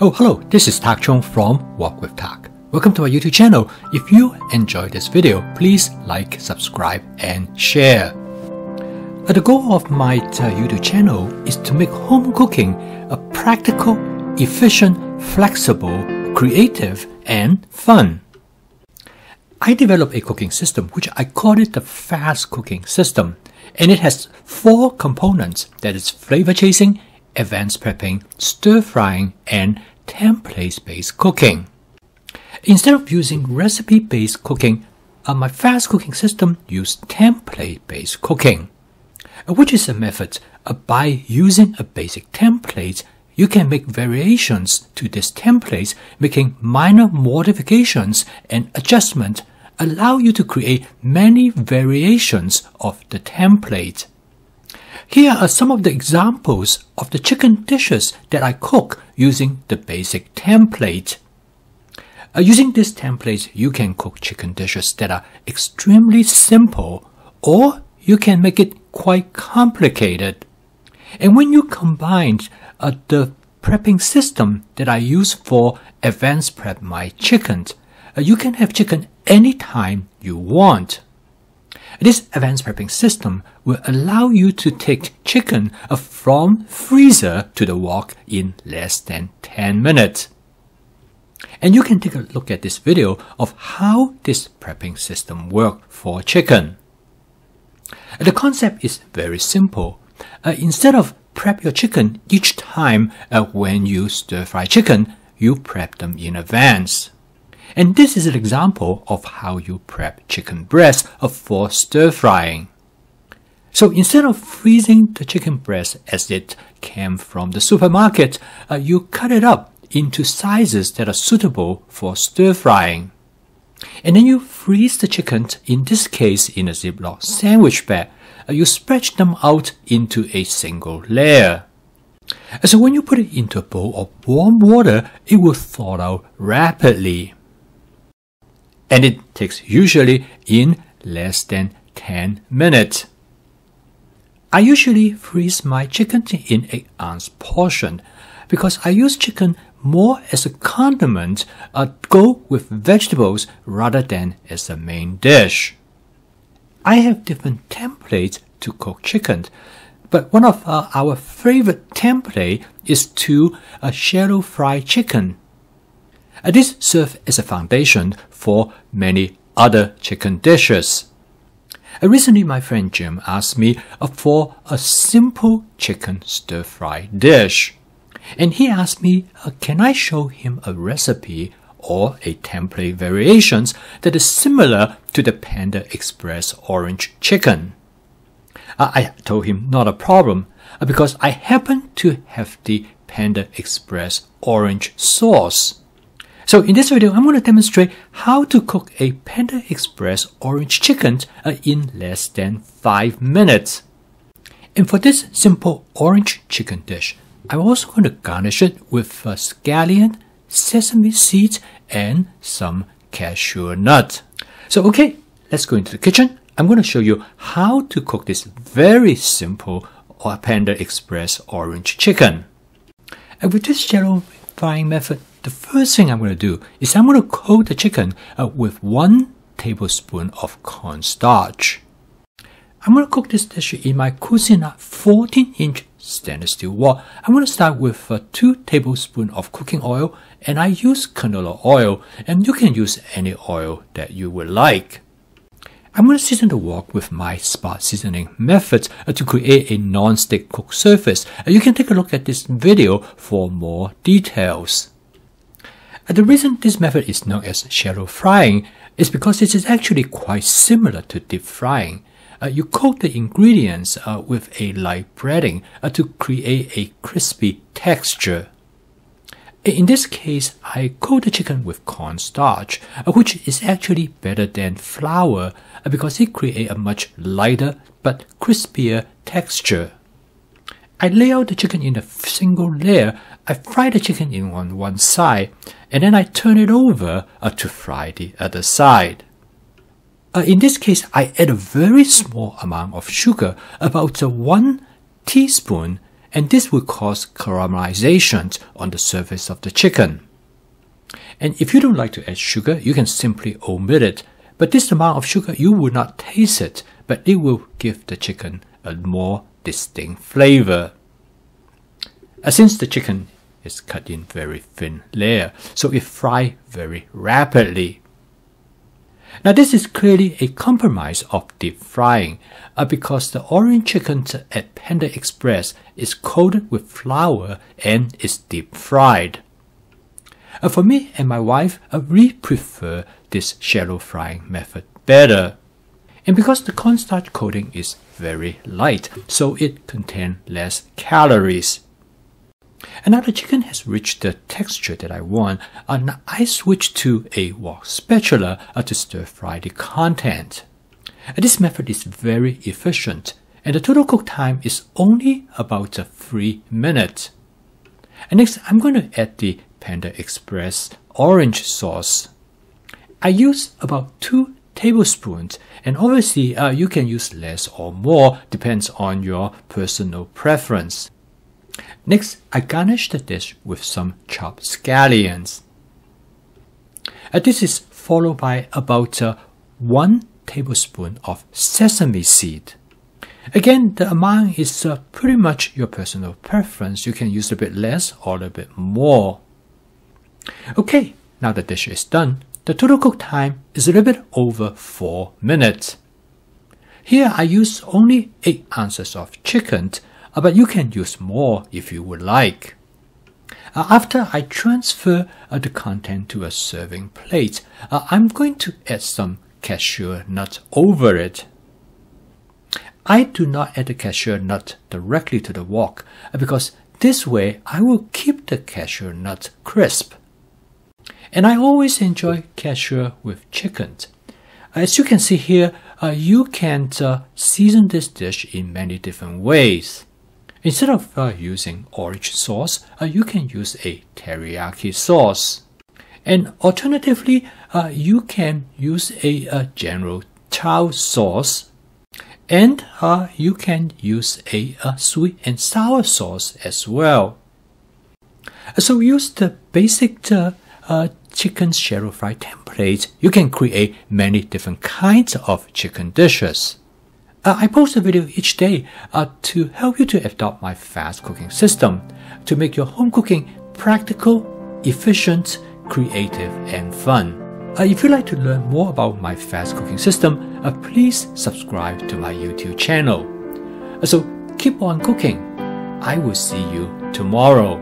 Oh, hello, this is Tak Chung from Walk with Tak. Welcome to my YouTube channel. If you enjoyed this video, please like, subscribe, and share. The goal of my YouTube channel is to make home cooking a practical, efficient, flexible, creative, and fun. I developed a cooking system which I call it the fast cooking system, and it has 4 components, that is flavor chasing, advanced prepping, stir frying, and template-based cooking. Instead of using recipe-based cooking, my fast cooking system uses template-based cooking, which is a method by using a basic template. You can make variations to this template, making minor modifications and adjustments allow you to create many variations of the template. Here are some of the examples of the chicken dishes that I cook using the basic template. Using this template, you can cook chicken dishes that are extremely simple, or you can make it quite complicated. And when you combine the prepping system that I use for advanced prep my chicken, you can have chicken anytime you want. This advanced prepping system will allow you to take chicken from freezer to the wok in less than 10 minutes. And you can take a look at this video of how this prepping system works for chicken. The concept is very simple. Instead of prep your chicken each time when you stir fry chicken, you prep them in advance. And this is an example of how you prep chicken breast for stir frying. So instead of freezing the chicken breast as it came from the supermarket, you cut it up into sizes that are suitable for stir frying. And then you freeze the chicken, in this case in a Ziploc sandwich bag. You stretch them out into a single layer. So when you put it into a bowl of warm water, it will thaw out rapidly. And it takes usually in less than 10 minutes. I usually freeze my chicken in 8-ounce portion because I use chicken more as a condiment, go with vegetables rather than as a main dish. I have different templates to cook chicken, but one of our favorite template is to shallow fry chicken. This serves as a foundation for many other chicken dishes. Recently, my friend Jim asked me for a simple chicken stir-fry dish. And he asked me, can I show him a recipe or a template variations that is similar to the Panda Express orange chicken? I told him not a problem because I happen to have the Panda Express orange sauce. So in this video, I'm going to demonstrate how to cook a Panda Express orange chicken in less than 5 minutes. And for this simple orange chicken dish, I'm also going to garnish it with scallion, sesame seeds, and some cashew nut. So okay, let's go into the kitchen. I'm going to show you how to cook this very simple Panda Express orange chicken. And with this shallow frying method, the first thing I'm going to do is I'm going to coat the chicken with 1 tablespoon of cornstarch. I'm going to cook this dish in my Cuisinart 14-inch stainless steel wok. I'm going to start with 2 tablespoons of cooking oil, and I use canola oil, and you can use any oil that you would like. I'm going to season the wok with my spot seasoning method to create a non-stick cook surface. You can take a look at this video for more details. The reason this method is known as shallow frying is because it is actually quite similar to deep frying. You coat the ingredients with a light breading to create a crispy texture. In this case, I coat the chicken with cornstarch, which is actually better than flour because it creates a much lighter but crispier texture. I lay out the chicken in a single layer. I fry the chicken on one side, and then I turn it over to fry the other side. In this case, I add a very small amount of sugar, about 1 teaspoon, and this will cause caramelization on the surface of the chicken. And if you don't like to add sugar, you can simply omit it. But this amount of sugar, you will not taste it, but it will give the chicken a more distinct flavor. Since the chicken is cut in very thin layer, so it fries very rapidly. Now this is clearly a compromise of deep frying because the orange chicken at Panda Express is coated with flour and is deep fried. For me and my wife, we prefer this shallow frying method better. And because the cornstarch coating is very light, so it contains less calories. And now the chicken has reached the texture that I want, and I switch to a wok spatula to stir fry the content. This method is very efficient, and the total cook time is only about 3 minutes. And next, I'm going to add the Panda Express orange sauce. I use about 2 tablespoons, and obviously you can use less or more, depends on your personal preference. Next, I garnish the dish with some chopped scallions. This is followed by about 1 tablespoon of sesame seed. Again, the amount is pretty much your personal preference. You can use a bit less or a bit more. Okay, now the dish is done. The total cook time is a little bit over 4 minutes. Here I use only 8 ounces of chicken, but you can use more if you would like. After I transfer the content to a serving plate, I'm going to add some cashew nut over it. I do not add the cashew nut directly to the wok because this way I will keep the cashew nut crisp. And I always enjoy cashew with chicken. As you can see here, you can season this dish in many different ways. Instead of using orange sauce, you can use a teriyaki sauce. And alternatively, you can use a General Tso sauce. And you can use a sweet and sour sauce as well. So use the basic chicken shallow fry template. You can create many different kinds of chicken dishes. I post a video each day to help you to adopt my fast cooking system to make your home cooking practical, efficient, creative, and fun. If you'd like to learn more about my fast cooking system, please subscribe to my YouTube channel. So keep on cooking. I will see you tomorrow.